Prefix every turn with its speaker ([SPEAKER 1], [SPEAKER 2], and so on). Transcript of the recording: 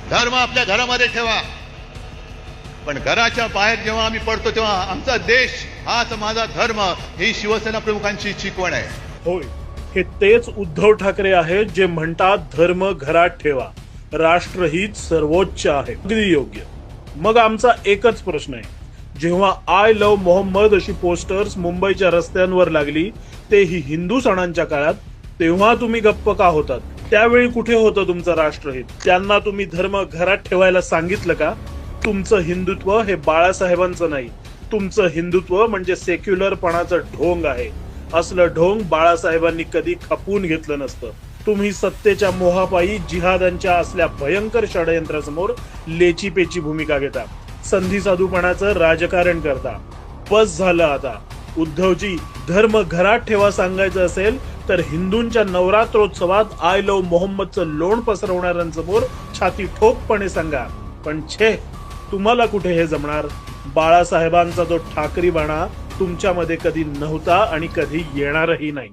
[SPEAKER 1] धर्म आपल्या घरामध्ये ठेवा, पण घराच्या बाहेर जेव्हा आम्ही पडतो तेव्हा आमचा देश हाच माझा धर्म ही शिवसेना प्रमुखांची शिकवण आहे.
[SPEAKER 2] होय, हे तेच उद्धव ठाकरे आहेत जे म्हणतात धर्म घरात ठेवा, राष्ट्रहित सर्वोच्च आहे. अगदी योग्य. मग आमचा एकच प्रश्न आहे, जेव्हा आय लव्ह मोहम्मद अशी पोस्टर्स मुंबईच्या रस्त्यांवर लागली, तेही हिंदू सणांच्या काळात, तेव्हा तुम्ही गप्प का होतात? त्यावेळी कुठे होतं तुमचं राष्ट्रहित? त्यांना तुम्ही धर्म घरात ठेवायला सांगितलं का? तुमचं हिंदुत्व हे बाळासाहेबांचं नाही, तुमचं हिंदुत्व म्हणजे सेक्युलरपणाचं ढोंग आहे. असलं ढोंग बाळासाहेबांनी कधी खपवून घेतलं नसतं. तुम्ही सत्तेच्या मोहापायी जिहादांच्या असल्या भयंकर षडयंत्रासमोर लेचीपेची भूमिका घेता, संधी साधूपणाचं राजकारण करता. बस झालं आता. उद्धवजी, धर्म घरात ठेवा सांगायचं असेल तर हिंदूंच्या नवरात्रोत्सवात आय लव्ह मोहम्मदचं लोण पसरवणाऱ्यांसमोर छाती ठोकपणे सांगा. पण छे, तुम्हाला कुठे हे जमणार? बाळासाहेबांचा तो ठाकरीपणा तुमच्यामध्ये कधी नव्हता आणि कधी येणारही नाही.